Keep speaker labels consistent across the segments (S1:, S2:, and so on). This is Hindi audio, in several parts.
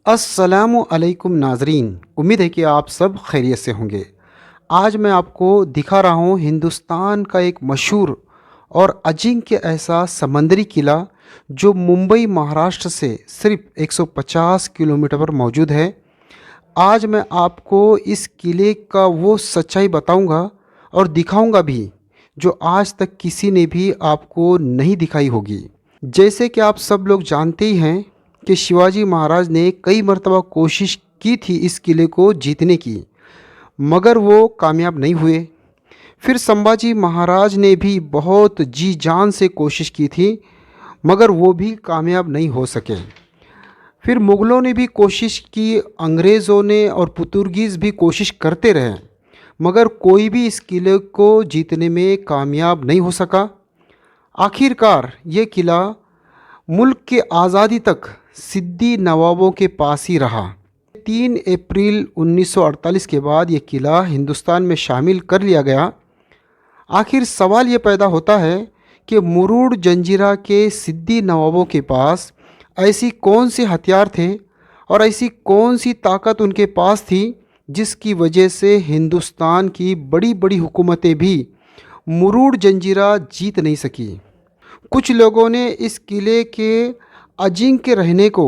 S1: अस्सलामु अलैकुम नाजरीन। उम्मीद है कि आप सब खैरियत से होंगे। आज मैं आपको दिखा रहा हूँ हिंदुस्तान का एक मशहूर और अजिंक्य ऐसा समंदरी किला जो मुंबई महाराष्ट्र से सिर्फ 150 किलोमीटर पर मौजूद है। आज मैं आपको इस किले का वो सच्चाई बताऊंगा और दिखाऊंगा भी जो आज तक किसी ने भी आपको नहीं दिखाई होगी। जैसे कि आप सब लोग जानते ही हैं कि शिवाजी महाराज ने कई मर्तबा कोशिश की थी इस किले को जीतने की, मगर वो कामयाब नहीं हुए। फिर संभाजी महाराज ने भी बहुत जी जान से कोशिश की थी, मगर वो भी कामयाब नहीं हो सके। फिर मुग़लों ने भी कोशिश की, अंग्रेज़ों ने और पुर्तगीज़ भी कोशिश करते रहे, मगर कोई भी इस किले को जीतने में कामयाब नहीं हो सका। आखिरकार ये किला मुल्क के आज़ादी तक सिद्दी नवाबों के पास ही रहा। 3 अप्रैल 1948 के बाद ये किला हिंदुस्तान में शामिल कर लिया गया। आखिर सवाल ये पैदा होता है कि मुरूड जंजीरा के सिद्दी नवाबों के पास ऐसी कौन से हथियार थे और ऐसी कौन सी ताकत उनके पास थी जिसकी वजह से हिंदुस्तान की बड़ी बड़ी हुकूमतें भी मुरूड जंजीरा जीत नहीं सकी। कुछ लोगों ने इस किले के अजिंक्य रहने को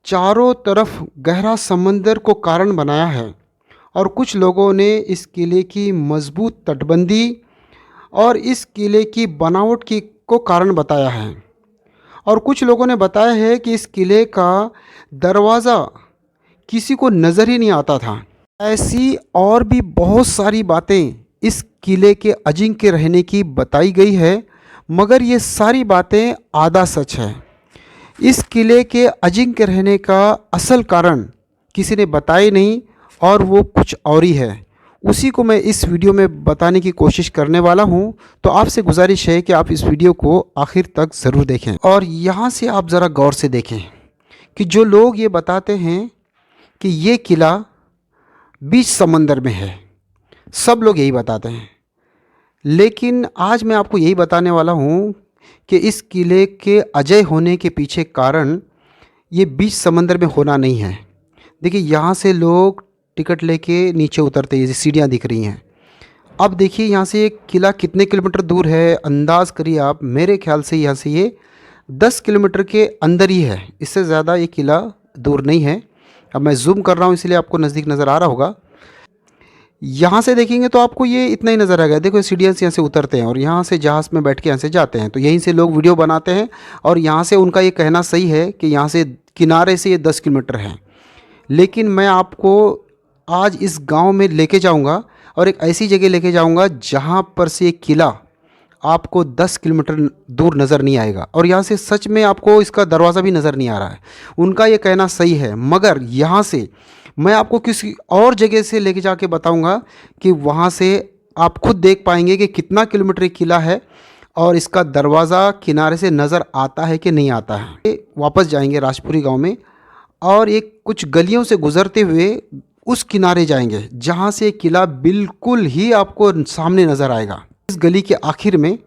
S1: चारों तरफ गहरा समंदर को कारण बनाया है, और कुछ लोगों ने इस किले की मजबूत तटबंदी और इस किले की बनावट की को कारण बताया है। और कुछ लोगों ने बताया है कि इस किले का दरवाज़ा किसी को नज़र ही नहीं आता था। ऐसी और भी बहुत सारी बातें इस किले के अजिंक्य रहने की बताई गई है, मगर ये सारी बातें आधा सच है। इस किले के अजिंक्य रहने का असल कारण किसी ने बताया नहीं, और वो कुछ और ही है। उसी को मैं इस वीडियो में बताने की कोशिश करने वाला हूँ। तो आपसे गुजारिश है कि आप इस वीडियो को आखिर तक ज़रूर देखें, और यहाँ से आप ज़रा गौर से देखें कि जो लोग ये बताते हैं कि ये किला बीच समंदर में है, सब लोग यही बताते हैं, लेकिन आज मैं आपको यही बताने वाला हूँ कि इस किले के अजय होने के पीछे कारण ये बीच समंदर में होना नहीं है। देखिए, यहाँ से लोग टिकट लेके नीचे उतरते हैं, ये सीढ़ियाँ दिख रही हैं। अब देखिए यहाँ से ये किला कितने किलोमीटर दूर है, अंदाज़ करिए आप। मेरे ख्याल से यहाँ से ये 10 किलोमीटर के अंदर ही है, इससे ज़्यादा ये किला दूर नहीं है। अब मैं जूम कर रहा हूँ इसलिए आपको नज़दीक नज़र आ रहा होगा। यहाँ से देखेंगे तो आपको ये इतना ही नज़र आएगा। देखो, सीढ़ियाँ से यहाँ से उतरते हैं और यहाँ से जहाज़ में बैठ के यहाँ से जाते हैं, तो यहीं से लोग वीडियो बनाते हैं। और यहाँ से उनका ये कहना सही है कि यहाँ से किनारे से ये 10 किलोमीटर है। लेकिन मैं आपको आज इस गांव में लेके जाऊंगा और एक ऐसी जगह लेके जाऊंगा जहां पर से ये किला आपको 10 किलोमीटर दूर नज़र नहीं आएगा, और यहाँ से सच में आपको इसका दरवाज़ा भी नज़र नहीं आ रहा है। उनका ये कहना सही है, मगर यहाँ से मैं आपको किसी और जगह से लेके जाके बताऊंगा कि वहाँ से आप खुद देख पाएंगे कि कितना किलोमीटर ये किला है और इसका दरवाज़ा किनारे से नज़र आता है कि नहीं आता है। वापस जाएंगे राजपुरी गांव में, और एक कुछ गलियों से गुज़रते हुए उस किनारे जाएंगे जहाँ से किला बिल्कुल ही आपको सामने नज़र आएगा। इस गली के आखिर में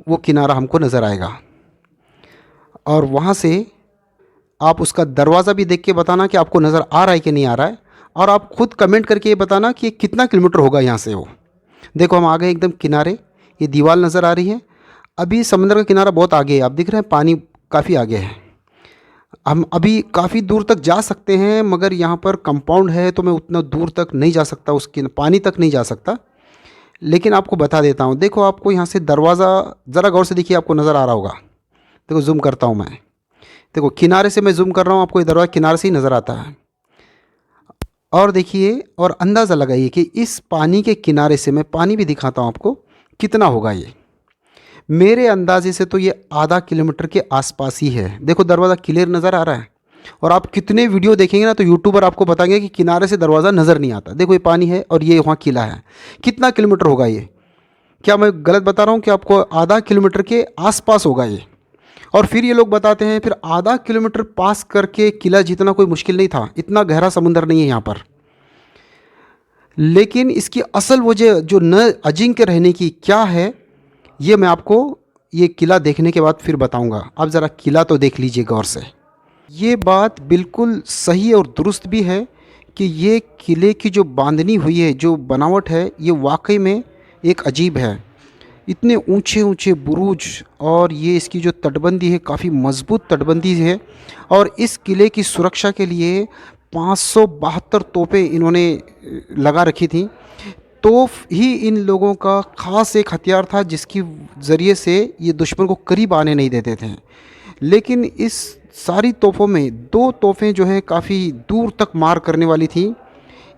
S1: वो किनारा हमको नज़र आएगा, और वहाँ से आप उसका दरवाज़ा भी देख के बताना कि आपको नज़र आ रहा है कि नहीं आ रहा है, और आप खुद कमेंट करके ये बताना कि कितना किलोमीटर होगा यहाँ से वो। देखो, हम आ गए एकदम किनारे, ये दीवार नज़र आ रही है। अभी समंदर का किनारा बहुत आगे है, आप दिख रहे हैं, पानी काफ़ी आगे है। हम अभी काफ़ी दूर तक जा सकते हैं, मगर यहाँ पर कंपाउंड है तो मैं उतना दूर तक नहीं जा सकता, उसके पानी तक नहीं जा सकता। लेकिन आपको बता देता हूँ। देखो, आपको यहाँ से दरवाज़ा ज़रा गौर से देखिए, आपको नज़र आ रहा होगा। देखो, जूम करता हूँ मैं। देखो, किनारे से मैं जूम कर रहा हूँ, आपको ये दरवाज़ा किनारे से ही नज़र आता है। और देखिए, और अंदाज़ा लगाइए कि इस पानी के किनारे से, मैं पानी भी दिखाता हूँ आपको कितना होगा ये। मेरे अंदाजे से तो ये आधा किलोमीटर के आसपास ही है। देखो, दरवाज़ा क्लियर नज़र आ रहा है, और आप कितने वीडियो देखेंगे ना तो यूट्यूबर आपको बताएंगे कि किनारे से दरवाज़ा नज़र नहीं आता। देखो, ये पानी है और ये वहाँ किला है। कितना किलोमीटर होगा ये? क्या मैं गलत बता रहा हूँ कि आपको आधा किलोमीटर के आसपास होगा ये? और फिर ये लोग बताते हैं फिर आधा किलोमीटर पास करके किला जीतना कोई मुश्किल नहीं था, इतना गहरा समुंदर नहीं है यहाँ पर। लेकिन इसकी असल वजह जो न अजिंक्य रहने की क्या है, ये मैं आपको ये किला देखने के बाद फिर बताऊंगा। आप ज़रा किला तो देख लीजिए गौर से। ये बात बिल्कुल सही और दुरुस्त भी है कि ये किले की जो बांधनी हुई है, जो बनावट है, ये वाकई में एक अजीब है। इतने ऊंचे ऊंचे बुरूज, और ये इसकी जो तटबंदी है काफ़ी मजबूत तटबंदी है। और इस किले की सुरक्षा के लिए 572 तोपें इन्होंने लगा रखी थी। तोप ही इन लोगों का ख़ास एक हथियार था जिसकी ज़रिए से ये दुश्मन को करीब आने नहीं देते थे। लेकिन इस सारी तोपों में दो तोपें जो हैं काफ़ी दूर तक मार करने वाली थी।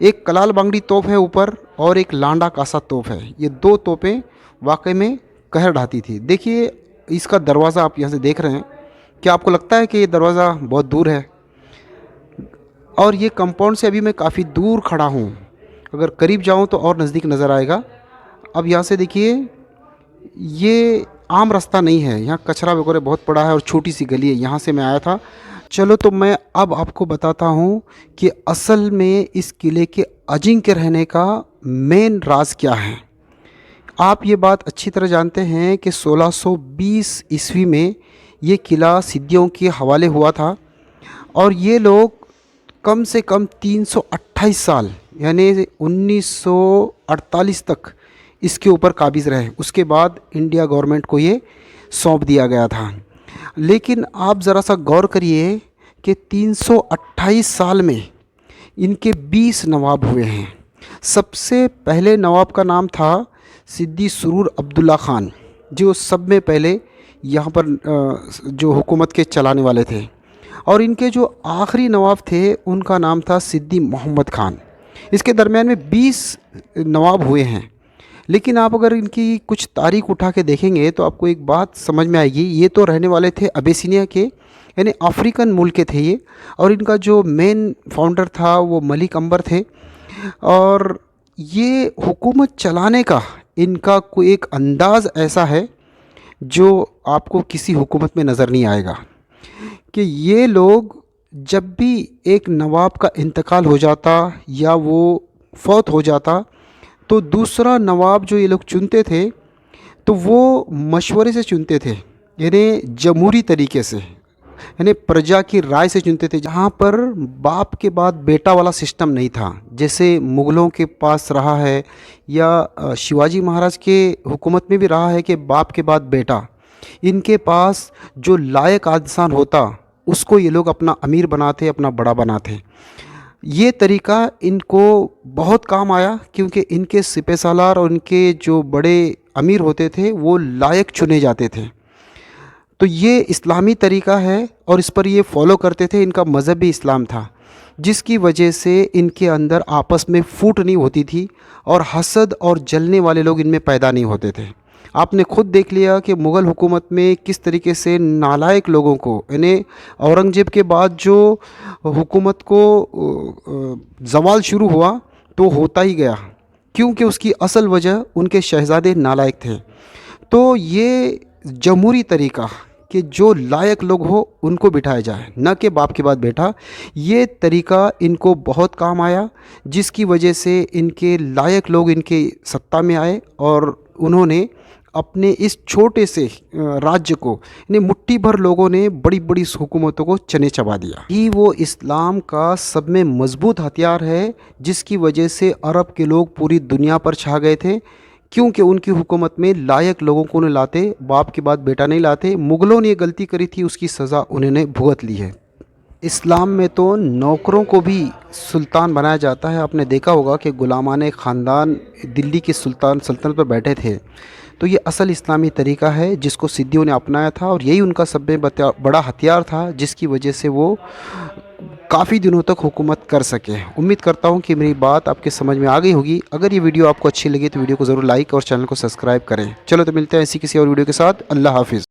S1: एक कलाल बांगड़ी तोप है ऊपर, और एक लांडा कासा तोप है। ये दो तोपें वाकई में कहर ढाती थी। देखिए इसका दरवाज़ा आप यहाँ से देख रहे हैं। क्या आपको लगता है कि ये दरवाज़ा बहुत दूर है? और ये कंपाउंड से अभी मैं काफ़ी दूर खड़ा हूँ। अगर करीब जाऊँ तो और नज़दीक नज़र आएगा। अब यहाँ से देखिए, ये आम रास्ता नहीं है, यहाँ कचरा वगैरह बहुत पड़ा है और छोटी सी गली है। यहाँ से मैं आया था। चलो तो मैं अब आपको बताता हूँ कि असल में इस किले के अजिंक्य रहने का मेन राज क्या है। आप ये बात अच्छी तरह जानते हैं कि 1620 ईस्वी में ये किला सिद्दियों के हवाले हुआ था, और ये लोग कम से कम 328 साल यानी 1948 तक इसके ऊपर काबिज़ रहे। उसके बाद इंडिया गवर्नमेंट को ये सौंप दिया गया था। लेकिन आप ज़रा सा गौर करिए कि 328 साल में इनके 20 नवाब हुए हैं। सबसे पहले नवाब का नाम था सिद्दी सुरूर अब्दुल्ला ख़ान, जो सब में पहले यहाँ पर जो हुकूमत के चलाने वाले थे। और इनके जो आखिरी नवाब थे उनका नाम था सिद्दी मोहम्मद ख़ान। इसके दरमियान में 20 नवाब हुए हैं। लेकिन आप अगर इनकी कुछ तारीख उठा के देखेंगे तो आपको एक बात समझ में आएगी। ये तो रहने वाले थे अबेसिनिया के, यानी अफ्रीकन मुल्क के थे ये। और इनका जो मेन फाउंडर था वो मलिक अंबर थे। और ये हुकूमत चलाने का इनका कोई एक अंदाज़ ऐसा है जो आपको किसी हुकूमत में नज़र नहीं आएगा, कि ये लोग जब भी एक नवाब का इंतकाल हो जाता या वो फौत हो जाता, तो दूसरा नवाब जो ये लोग चुनते थे तो वो मशवरे से चुनते थे, यानी जमहूरी तरीके से, यानी प्रजा की राय से चुनते थे। जहाँ पर बाप के बाद बेटा वाला सिस्टम नहीं था, जैसे मुग़लों के पास रहा है या शिवाजी महाराज के हुकूमत में भी रहा है कि बाप के बाद बेटा। इनके पास जो लायक इंसान होता उसको ये लोग अपना अमीर बनाते, अपना बड़ा बनाते। ये तरीका इनको बहुत काम आया, क्योंकि इनके सिपह सालार और इनके जो बड़े अमीर होते थे वो लायक चुने जाते थे। तो ये इस्लामी तरीका है और इस पर ये फॉलो करते थे। इनका मज़हब भी इस्लाम था, जिसकी वजह से इनके अंदर आपस में फूट नहीं होती थी और हसद और जलने वाले लोग इनमें पैदा नहीं होते थे। आपने खुद देख लिया कि मुग़ल हुकूमत में किस तरीके से नालायक लोगों को, यानी औरंगज़ेब के बाद जो हुकूमत को ज़वाल शुरू हुआ तो होता ही गया, क्योंकि उसकी असल वजह उनके शहज़ादे नालायक थे। तो ये जमहूरी तरीका कि जो लायक लोग हो उनको बिठाया जाए, न कि बाप के बाद बेटा, ये तरीका इनको बहुत काम आया, जिसकी वजह से इनके लायक लोग इनके सत्ता में आए और उन्होंने अपने इस छोटे से राज्य को, यानी मुट्ठी भर लोगों ने बड़ी बड़ी हुकूमतों को चने चबा दिया। ये वो इस्लाम का सब में मजबूत हथियार है, जिसकी वजह से अरब के लोग पूरी दुनिया पर छा गए थे, क्योंकि उनकी हुकूमत में लायक लोगों को नहीं लाते, बाप के बाद बेटा नहीं लाते। मुग़लों ने ये गलती करी थी, उसकी सज़ा उन्होंने भुगत ली है। इस्लाम में तो नौकरों को भी सुल्तान बनाया जाता है। आपने देखा होगा कि गुलामान ख़ानदान दिल्ली के सुल्तान सल्तनत पर बैठे थे। तो ये असल इस्लामी तरीका है जिसको सिद्दियों ने अपनाया था, और यही उनका सब में बड़ा हथियार था, जिसकी वजह से वो काफ़ी दिनों तक हुकूमत कर सके। उम्मीद करता हूँ कि मेरी बात आपके समझ में आ गई होगी। अगर ये वीडियो आपको अच्छी लगी तो वीडियो को ज़रूर लाइक और चैनल को सब्सक्राइब करें। चलो तो मिलते हैं ऐसी किसी और वीडियो के साथ। अल्लाह हाफिज़।